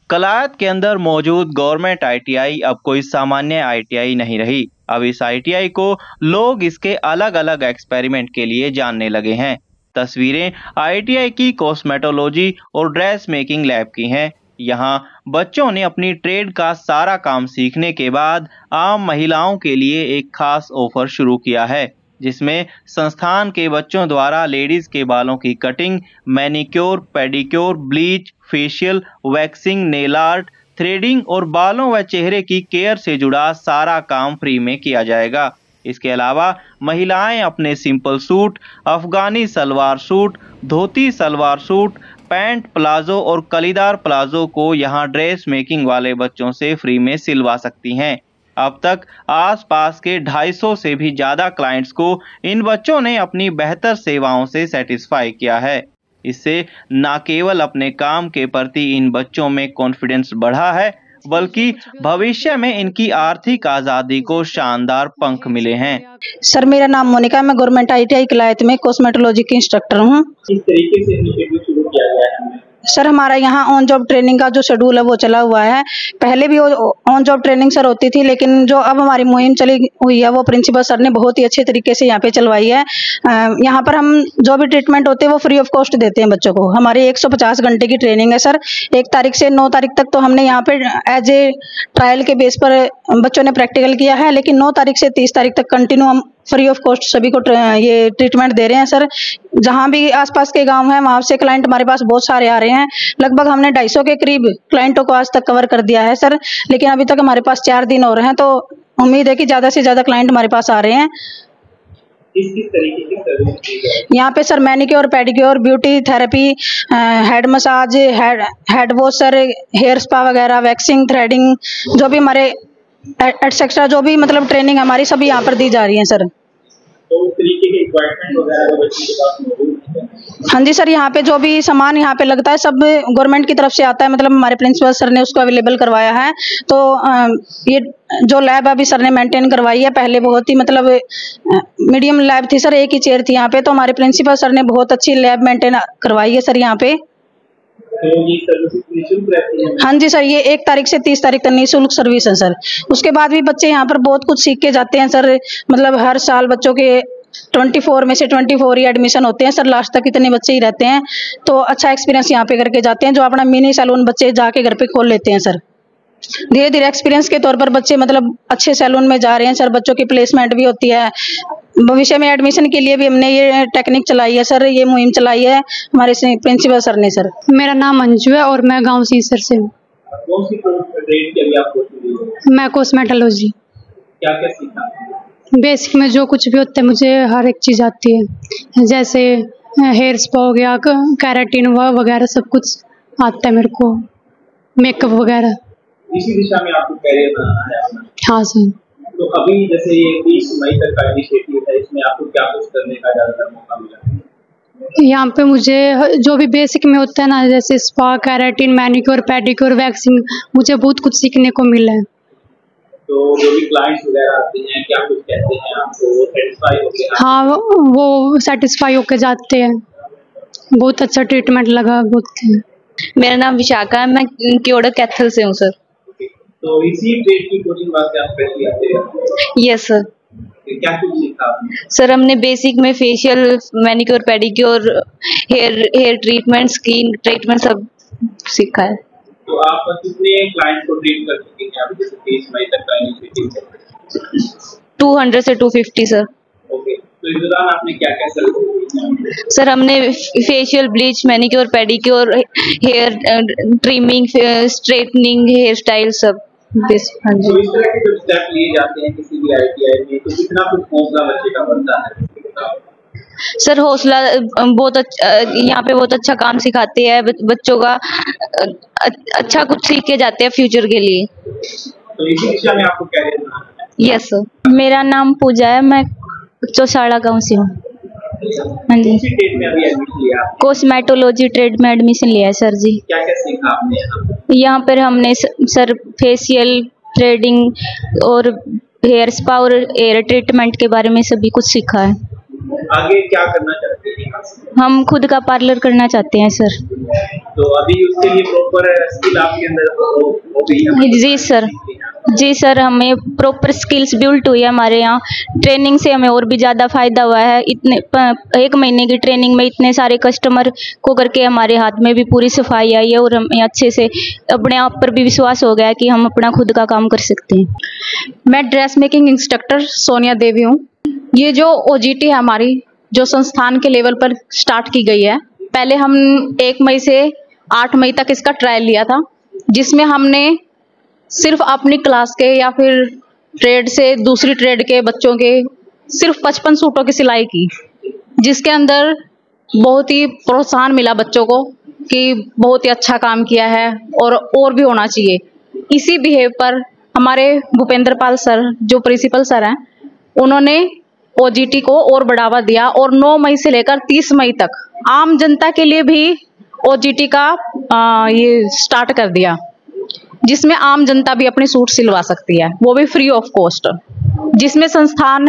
कलायत के अंदर मौजूद गवर्नमेंट आईटीआई अब कोई सामान्य आईटीआई नहीं रही। अब इस आईटीआई को लोग इसके अलग अलग एक्सपेरिमेंट के लिए जानने लगे हैं। तस्वीरें आईटीआई की कॉस्मेटोलॉजी और ड्रेस मेकिंग लैब की हैं। यहाँ बच्चों ने अपनी ट्रेड का सारा काम सीखने के बाद आम महिलाओं के लिए एक खास ऑफर शुरू किया है, जिसमें संस्थान के बच्चों द्वारा लेडीज के बालों की cutting, manicure, pedicure, bleach, facial, waxing, nail art, threading और बालों व चेहरे की केयर से जुड़ा सारा काम फ्री में किया जाएगा। इसके अलावा महिलाएं अपने सिंपल सूट, अफगानी सलवार सूट, धोती सलवार सूट, पैंट, प्लाजो और कलीदार प्लाजो को यहां ड्रेस मेकिंग वाले बच्चों से फ्री में सिलवा सकती हैं। अब तक आसपास के 250 से भी ज्यादा क्लाइंट्स को इन बच्चों ने अपनी बेहतर सेवाओं से सेटिस्फाई किया है। इससे न केवल अपने काम के प्रति इन बच्चों में कॉन्फिडेंस बढ़ा है, बल्कि भविष्य में इनकी आर्थिक आजादी को शानदार पंख मिले हैं। सर, मेरा नाम मोनिका, मैं गवर्नमेंट आईटीआई कलायत में कॉस्मेटोलॉजी की इंस्ट्रक्टर हूँ। किस तरीके से इनिशिएटिव शुरू किया गया है? सर, हमारा यहाँ ऑन जॉब ट्रेनिंग का जो शेड्यूल है वो चला हुआ है। पहले भी ऑन जॉब ट्रेनिंग सर होती थी, लेकिन जो अब हमारी मुहिम चली हुई है वो प्रिंसिपल सर ने बहुत ही अच्छे तरीके से यहाँ पे चलवाई है। यहाँ पर हम जो भी ट्रीटमेंट होते हैं वो फ्री ऑफ कॉस्ट देते हैं बच्चों को। हमारी 150 घंटे की ट्रेनिंग है सर। 1 तारीख से 9 तारीख तक तो हमने यहाँ पे एज ए ट्रायल के बेस पर बच्चों ने प्रैक्टिकल किया है, लेकिन 9 तारीख से 30 तारीख तक कंटिन्यू हम फ्री ऑफ कॉस्ट सभी को ये ट्रीटमेंट दे रहे हैं सर। जहाँ भी आसपास के गांव हैं वहाँ से क्लाइंट हमारे पास बहुत सारे आ रहे हैं। लगभग हमने 250 के करीब क्लाइंटों को आज तक कवर कर दिया है सर, लेकिन अभी तक हमारे पास 4 दिन और हैं, तो उम्मीद है कि ज़्यादा से ज़्यादा क्लाइंट हमारे पास आ रहे हैं। किस तरीके की सर्विस दी जाए? यहाँ पे sir manicure, pedicure, beauty therapy, head massage, head wash sir, hair spa वगैरह, वैक्सिंग, थ्रेडिंग, जो भी हमारे एटसेट्रा जो भी मतलब ट्रेनिंग हमारी सभी यहाँ पर दी जा रही है सर। तो उस तरीके के इक्विपमेंट वगैरह बच्चों के पास मौजूद है? हाँ जी सर, यहाँ पे जो भी सामान यहाँ पे लगता है सब गवर्नमेंट की तरफ से आता है, मतलब हमारे प्रिंसिपल सर ने उसको अवेलेबल करवाया है। तो ये जो लैब अभी सर ने मेंटेन करवाई है, पहले बहुत ही मतलब मीडियम लैब थी सर, एक ही चेयर थी यहाँ पे, तो हमारे प्रिंसिपल सर ने बहुत अच्छी लैब मेंटेन करवाई है सर यहाँ पे। तो ये सर्विस निःशुल्क रहती है? हाँ जी सर, ये 1 तारीख से 30 तारीख तक निःशुल्क सर्विस है सर। उसके बाद भी बच्चे यहाँ पर बहुत कुछ सीख के जाते हैं सर। मतलब हर साल बच्चों के 24 में से 24 ही एडमिशन होते हैं सर, लास्ट तक इतने बच्चे ही रहते हैं। तो अच्छा एक्सपीरियंस यहाँ पे करके जाते हैं, जो अपना मिनी सैलून बच्चे जाके घर पे खोल लेते हैं सर। धीरे धीरे एक्सपीरियंस के तौर पर बच्चे मतलब अच्छे सैलून में जा रहे हैं सर। बच्चों की प्लेसमेंट भी होती है। भविष्य में एडमिशन के लिए भी हमने ये टेक्निक चलाई है सर, ये मुहिम चलाई है हमारे प्रिंसिपल सर ने सर। मेरा नाम अंजू है और मैं गांव सीसर से हूँ। कौन सी ट्रेड के लिए आप कोर्स ली है? मैं कॉस्मेटोलॉजी। क्या क्या सीखा? बेसिक में जो कुछ भी होता है मुझे हर एक चीज़ आती है, जैसे हेयर स्पा हो गया, कैराटिन वगैरह सब कुछ आता है मेरे को, मेकअप वगैरह। इसी दिशा में आपको कैरियर बनाना है अपना? हाँ सर। तो अभी जैसे ये 30 मई तक का इनिशिएटिव है, इसमें आपको क्या कुछ करने का ज़्यादातर मौका मिला? यहाँ पे मुझे जो भी बेसिक में होता है ना, जैसे spa, keratin, manicure, pedicure, waxing, मुझे बहुत कुछ सीखने को मिला है। तो जो भी क्लाइंट्स वगैरह आते हैं क्या कुछ कहते हैं आपको, वो सेटिस्फाई होते हैं? हाँ, वो सेटिस्फाई होके जाते हैं। बहुत अच्छा ट्रीटमेंट लगा बहुत। मेरा नाम विशाखा है, मैं क्योड़क कैथल से हूँ सर। तो इसी ट्रेड की कोचिंग वास्ते आप स्पेशली आते हैं? Yes sir. क्या कुछ सीखा आपने? सर हमने बेसिक में facial, manicure, pedicure, hair treatment, skin treatment सब सीखा है। तो आप कितने क्लाइंट्स को ट्रीट कर चुके हैं अभी, जैसे 30 मई तक का इनिशिएटिव है? 200 से 250 सर। ओके, तो इस दौरान आपने क्या क्या सर्विस? सर हमने facial, bleach, manicure, pedicure, hair trimming, straightening, hair style सब बेसिक। हाँ जी। तो इस तरह के जो स्टेप लिए जाते हैं किसी भी आईटीआई में, तो कितना कुछ हौसला बच्चे का बनता है? सर हौसला बहुत अच्छा, यहाँ पे बहुत अच्छा काम सिखाते हैं बच्चों का, अच्छा कुछ सीख के जाते हैं फ्यूचर के लिए। तो इसी दिशा में आपको कैरियर बनाना है? Yes sir. मेरा नाम पूजा है, मैं चौसाड़ा गाँव से हूँ। हाँ जी। किसी ट्रेड में अभी एडमिशन लिया? कॉस्मेटोलॉजी ट्रेड में एडमिशन लिया है सर जी। क्या क्या सीखा आपने यहाँ? यहाँ पर हमने सर फेशियल, थ्रेडिंग और हेयर स्पा और हेयर ट्रीटमेंट के बारे में सभी कुछ सीखा है। आगे क्या करना चाहते हैं? हम खुद का पार्लर करना चाहते हैं सर। तो अभी उसके लिए प्रॉपर स्किल आपके अंदर हो गई है? जी सर, जी सर, हमें प्रॉपर स्किल्स बिल्ड हुई है हमारे यहाँ। ट्रेनिंग से हमें और भी ज़्यादा फ़ायदा हुआ है। इतने 1 महीने की ट्रेनिंग में इतने सारे कस्टमर को करके हमारे हाथ में भी पूरी सफाई आई है और हमें अच्छे से अपने आप पर भी विश्वास हो गया है कि हम अपना खुद का काम कर सकते हैं। मैं ड्रेस मेकिंग इंस्ट्रक्टर सोनिया देवी हूँ। ये जो OGT है हमारी, जो संस्थान के लेवल पर स्टार्ट की गई है, पहले हम 1 मई से 8 मई तक इसका ट्रायल लिया था, जिसमें हमने सिर्फ अपनी क्लास के या फिर ट्रेड से दूसरी ट्रेड के बच्चों के सिर्फ 55 सूटों की सिलाई की, जिसके अंदर बहुत ही प्रोत्साहन मिला बच्चों को कि बहुत ही अच्छा काम किया है और भी होना चाहिए। इसी बिहेव पर हमारे भूपेंद्र पाल सर, जो प्रिंसिपल सर हैं, उन्होंने OGT को और बढ़ावा दिया और 9 मई से लेकर 30 मई तक आम जनता के लिए भी OGT का ये स्टार्ट कर दिया, जिसमें आम जनता भी अपने सूट सिलवा सकती है, वो भी फ्री ऑफ कॉस्ट, जिसमें संस्थान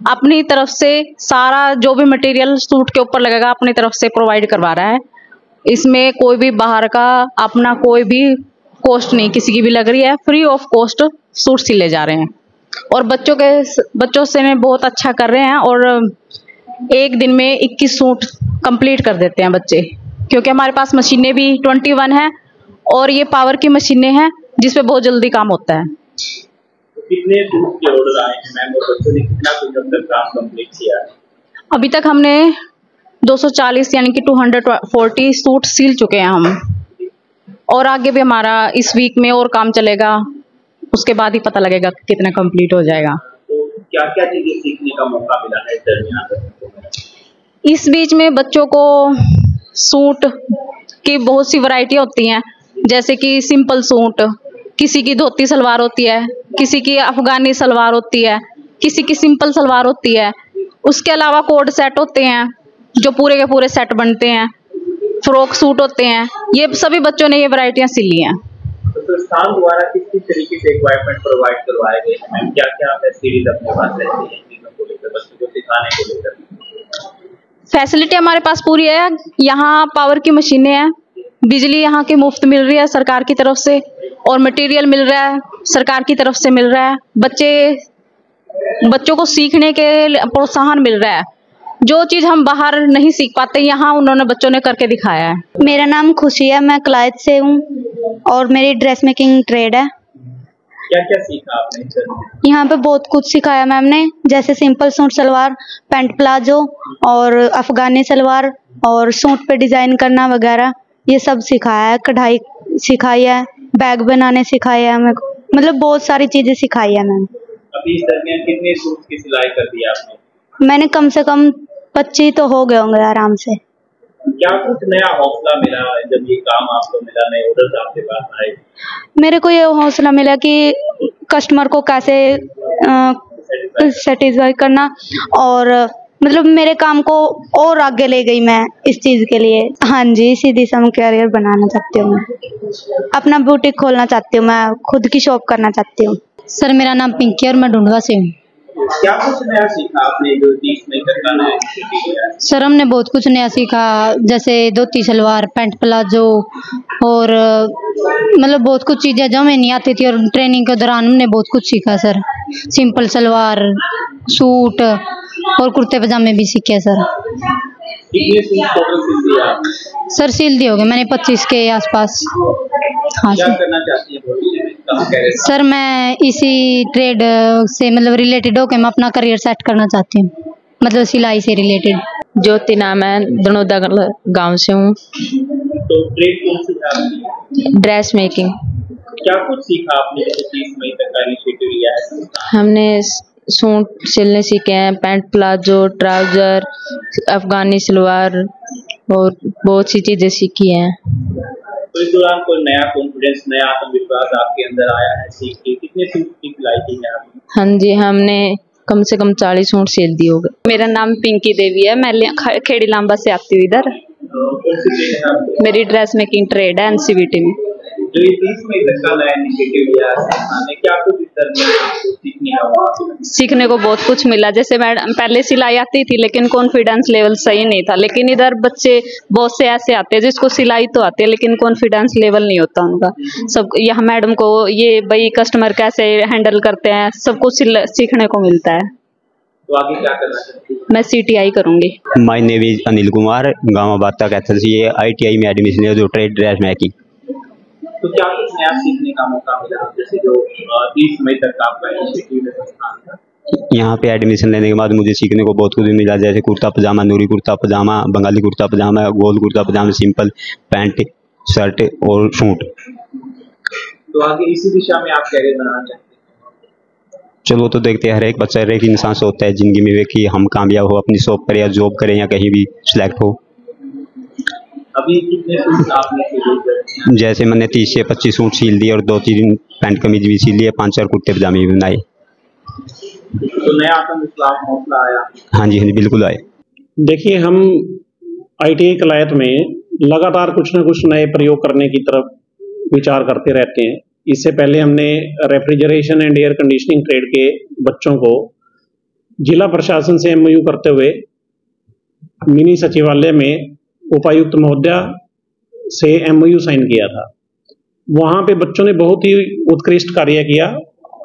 अपनी तरफ से सारा जो भी मटेरियल सूट के ऊपर लगेगा अपनी तरफ से प्रोवाइड करवा रहा है। इसमें कोई भी बाहर का अपना कोई भी कॉस्ट नहीं किसी की भी लग रही है, फ्री ऑफ कॉस्ट सूट सिले जा रहे हैं और बच्चों से में बहुत अच्छा कर रहे हैं और 1 दिन में 21 सूट कंप्लीट कर देते हैं बच्चे, क्योंकि हमारे पास मशीनें भी 21 हैं और ये पावर की मशीनें हैं जिसपे बहुत जल्दी काम होता है। कितने सूट के ऑर्डर आए हैं मैम और बच्चों ने कितना कुछ अब तक काम कंप्लीट किया है? अभी तक हमने 240 यानी कि 240 सूट सिल चुके हैं हम, और आगे भी हमारा इस वीक में और काम चलेगा, उसके बाद ही पता लगेगा कितना कंप्लीट हो जाएगा। तो क्या क्या चीजें सीखने का मौका मिला है इस दरमियान? इस बीच में बच्चों को सूट की बहुत सी वैरायटी होती हैं, जैसे कि सिंपल सूट, किसी की धोती सलवार होती है, किसी की अफगानी सलवार होती है, किसी की सिंपल सलवार होती है। उसके अलावा कोड सेट होते हैं जो पूरे के पूरे सेट बनते हैं, फ्रॉक सूट होते हैं। ये सभी बच्चों ने ये वैरायटियां सिली हैं। तो संस्थान द्वारा किस किस तरीके से इक्विपमेंट प्रोवाइड करवाए गए हैं मैम? क्या क्या फैसिलिटीज अपने पास रहती है चीजों को लेकर, बच्चों को सिखाने को लेकर? फैसिलिटी हमारे पास पूरी है। यहाँ पावर की मशीनें हैं, बिजली यहाँ की मुफ्त मिल रही है सरकार की तरफ से, और मटेरियल मिल रहा है सरकार की तरफ से मिल रहा है। बच्चों को सीखने के प्रोत्साहन मिल रहा है। जो चीज हम बाहर नहीं सीख पाते, यहाँ उन्होंने बच्चों ने करके दिखाया है। मेरा नाम खुशी है, मैं क्लाइद से हूँ और मेरी ड्रेस मेकिंग ट्रेड है। क्या क्या सीखा आपने? यहाँ पे बहुत कुछ सिखाया मैम ने, जैसे simple suit salwar, pant palazzo और अफगानी सलवार और सूट पे डिजाइन करना वगैरह, ये सब सिखाया है। कढ़ाई सिखाई है, बैग बनाने सिखाए है हमें, मतलब बहुत सारी चीजें सिखाई है मैम। अभी इस दरमियान कितने सूट की सिलाई कर दी आपने? मैंने कम से कम 25 तो हो गए होंगे आराम से। क्या कुछ नया हौसला मिला जब ये काम आपको मिला, नए ऑर्डर आपके पास आए? मेरे को ये हौसला मिला कि कस्टमर को कैसे सेटिस्फाई करना, और मतलब मेरे काम को और आगे ले गई मैं इस चीज के लिए। हाँ जी, इसी दिशा में कैरियर बनाना चाहती हूँ मैं, अपना बुटीक खोलना चाहती हूँ, मैं खुद की शॉप करना चाहती हूँ। सर मेरा नाम पिंकी और मैं ढूंढवा से हूँ। क्या कुछ नया सीखा आपने जो 30 मई तक का नया इनिशिएटिव लिया है? सर हमने बहुत कुछ नया सीखा, जैसे धोती सलवार, पैंट प्लाजो और मतलब बहुत कुछ चीज़ें जो हमें नहीं आती थी, और ट्रेनिंग के दौरान हमने बहुत कुछ सीखा सर। सिंपल सलवार, सूट और कुर्ते पजामे भी सीखे सर। कितने सूट टोटल सिल दिए आपने? सर सिल दिए हो गए मैंने 25 के आसपास। हाँ क्या सर। करना चाहती है भविष्य में? कहाँ कैरियर? सर मैं इसी ट्रेड से मतलब रिलेटेड होकर मैं अपना करियर सेट करना चाहती हूँ, मतलब सिलाई से रिलेटेड। ज्योति नाम है, दनोदा गांव से हूँ। तो ट्रेड कौन सी है आपकी? Dress making. क्या कुछ सीखा आपने जैसे 30 मई तक का इनिशिएटिव लिया है? हमने सूट सिलने सीखे हैं, पैंट प्लाजो, ट्राउजर, अफगानी सलवार और बहुत सी चीज़ें सीखी हैं। तो इस दौरान कोई नया कॉन्फिडेंस, नया आत्मविश्वास आपके अंदर आया है सीख के? कितने सूट की सिलाई की है आपने? हाँ जी, हमने कम से कम 40 सूट सिल दिए होंगे। मेरा नाम पिंकी देवी है, मैं खेड़ी लांबा से आती हूँ इधर। कौन सी ट्रेड है आपकी? मेरी ड्रेस मेकिंग ट्रेड है NCVT में। जो ये 30 मई तक का नया इनिशिएटिव लिया है संस्थान ने, क्या कुछ इस दरमियान आपको सीखने सीखने का मौका मिला? सीखने को बहुत कुछ मिला। जैसे मैडम पहले सिलाई आती थी लेकिन कॉन्फिडेंस लेवल सही नहीं था, लेकिन इधर बच्चे बहुत से ऐसे आते हैं जिसको सिलाई तो आती है लेकिन कॉन्फिडेंस लेवल नहीं होता उनका। सब यहाँ मैडम को ये भाई कस्टमर कैसे हैंडल करते हैं सब कुछ सीखने को मिलता है। तो आगे क्या करना चाहती है? मैं CTI करूँगी। My name is Anil Kumar, गाँव बाता कैथल से ये ITI में एडमिशन है जो ट्रेड ड्रेस मेकिंग। तो क्या कुछ नया सीखने का मौका मिला, जैसे जो 30 मई तक आपका इंस्टीट्यूट में संस्थान था? यहाँ पे एडमिशन लेने के बाद मुझे सीखने को बहुत कुछ मिला, जैसे कुर्ता पजामा, नूरी कुर्ता पजामा, बंगाली कुर्ता पजामा, गोल कुर्ता पजामा, सिंपल पैंट शर्ट और सूट। तो आगे इसी दिशा में आप कैरियर बनाना चाहते हैं? चलो तो देखते हैं, हर एक बच्चा हर एक इंसान सोचता है जिंदगी में कि हम कामयाब हो, अपनी शॉप करें या जॉब करें या कहीं भी सिलेक्ट हो। अभी कितने सूट आपने सिले? जैसे मैंने 30 से 25 सूट सिल दिए और 2-3 पैंट कमीज भी सिल लिए, 5-4 कुर्ते पजामे भी बनाए। तो नया आत्मविश्वास हौसला आया? हाँ जी बिल्कुल आए। देखिए, हम ITI कलायत में लगातार कुछ न कुछ नए प्रयोग करने की तरफ विचार करते रहते हैं। इससे पहले हमने refrigeration and air conditioning trade के बच्चों को जिला प्रशासन से MOU करते हुए मिनी सचिवालय में उपायुक्त महोदया से MOU साइन किया था। वहाँ पे बच्चों ने बहुत ही उत्कृष्ट कार्य किया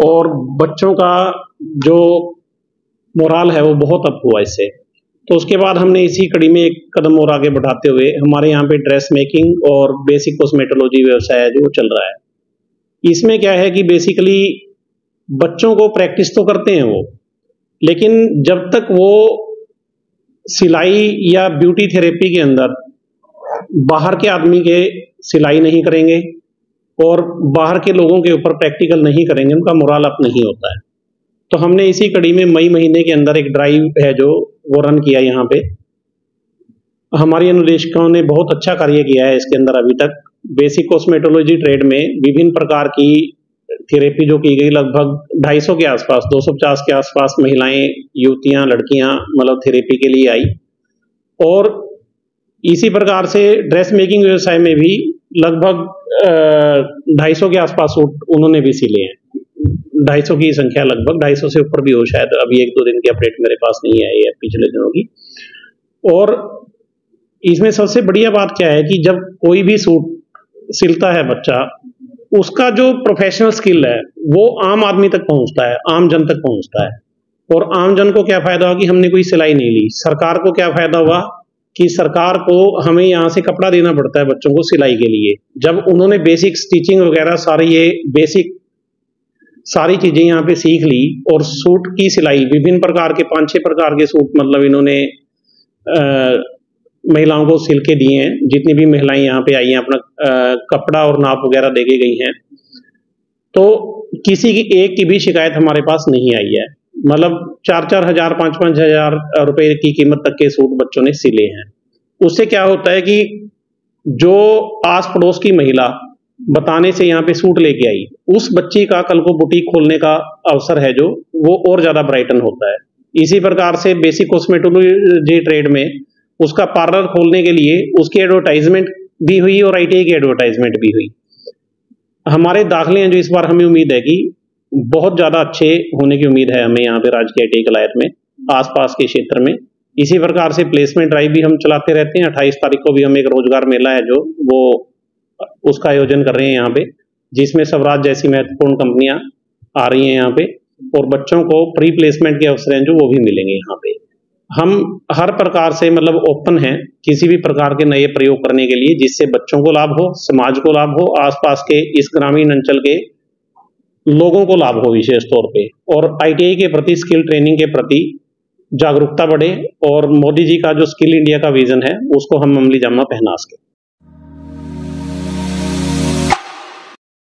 और बच्चों का जो मोराल है वो बहुत अप हुआ इससे। तो उसके बाद हमने इसी कड़ी में एक कदम और आगे बढ़ाते हुए हमारे यहाँ पे ड्रेस मेकिंग और बेसिक कॉस्मेटोलॉजी व्यवसाय है जो चल रहा है। इसमें क्या है कि बेसिकली बच्चों को प्रैक्टिस तो करते हैं वो, लेकिन जब तक वो सिलाई या ब्यूटी थेरेपी के अंदर बाहर के आदमी के सिलाई नहीं करेंगे और बाहर के लोगों के ऊपर प्रैक्टिकल नहीं करेंगे, उनका मोराल अप नहीं होता है। तो हमने इसी कड़ी में मई महीने के अंदर एक ड्राइव है जो वो रन किया। यहाँ पे हमारी अनुदेशकों ने बहुत अच्छा कार्य किया है इसके अंदर। अभी तक बेसिक कॉस्मेटोलॉजी ट्रेड में विभिन्न प्रकार की थेरेपी जो की गई, लगभग 250 के आसपास, 250 के आसपास महिलाएं, युवतियां, लड़कियां मतलब थेरेपी के लिए आई। और इसी प्रकार से ड्रेस मेकिंग व्यवसाय में भी लगभग 250 के आसपास सूट उन्होंने भी सिले हैं। 250 की संख्या, लगभग 250 से ऊपर भी हो शायद, अभी 1-2 दिन की अपडेट मेरे पास नहीं आई है पिछले दिनों की। और इसमें सबसे बढ़िया बात क्या है कि जब कोई भी सूट सिलता है बच्चा, उसका जो प्रोफेशनल स्किल है वो आम आदमी तक पहुंचता है, आम जन तक पहुंचता है। और आम जन को क्या फायदा हुआ कि हमने कोई सिलाई नहीं ली। सरकार को क्या फायदा हुआ कि सरकार को हमें यहाँ से कपड़ा देना पड़ता है बच्चों को सिलाई के लिए। जब उन्होंने बेसिक स्टिचिंग वगैरह सारी ये बेसिक सारी चीजें यहाँ पे सीख ली और सूट की सिलाई विभिन्न प्रकार के 5-6 प्रकार के सूट मतलब इन्होंने महिलाओं को सिल के दिए हैं। जितनी भी महिलाएं यहाँ पे आई हैं अपना कपड़ा और नाप वगैरह दे के गई हैं, तो किसी की एक की भी शिकायत हमारे पास नहीं आई है। मतलब 4-4 हजार 5-5 हजार रुपए की कीमत तक के सूट बच्चों ने सिले हैं। उससे क्या होता है कि जो आस पड़ोस की महिला बताने से यहाँ पे सूट लेके आई, उस बच्ची का कल को बुटीक खोलने का अवसर है जो वो और ज्यादा ब्राइटन होता है। इसी प्रकार से बेसिक कॉस्मेटोलॉजी ट्रेड में उसका पार्लर खोलने के लिए उसकी एडवर्टाइजमेंट भी हुई और ITI की एडवर्टाइजमेंट भी हुई। हमारे दाखिले हैं जो इस बार हमें उम्मीद है कि बहुत ज़्यादा अच्छे होने की उम्मीद है हमें यहाँ पे राजकीय ITI कलायत में आसपास के क्षेत्र में। इसी प्रकार से प्लेसमेंट ड्राइव भी हम चलाते रहते हैं। 28 तारीख को भी हम एक रोजगार मेला है जो वो उसका आयोजन कर रहे हैं यहाँ पे, जिसमें स्वराज जैसी महत्वपूर्ण कंपनियां आ रही हैं यहाँ पे और बच्चों को प्री प्लेसमेंट के अवसर हैं जो वो भी मिलेंगे यहाँ पे। हम हर प्रकार से मतलब ओपन हैं किसी भी प्रकार के नए प्रयोग करने के लिए, जिससे बच्चों को लाभ हो, समाज को लाभ हो, आसपास के इस ग्रामीण अंचल के लोगों को लाभ हो विशेष तौर पे, और ITI के प्रति, स्किल ट्रेनिंग के प्रति जागरूकता बढ़े और मोदी जी का जो स्किल इंडिया का विजन है उसको हम अमली जामा पहना सकें।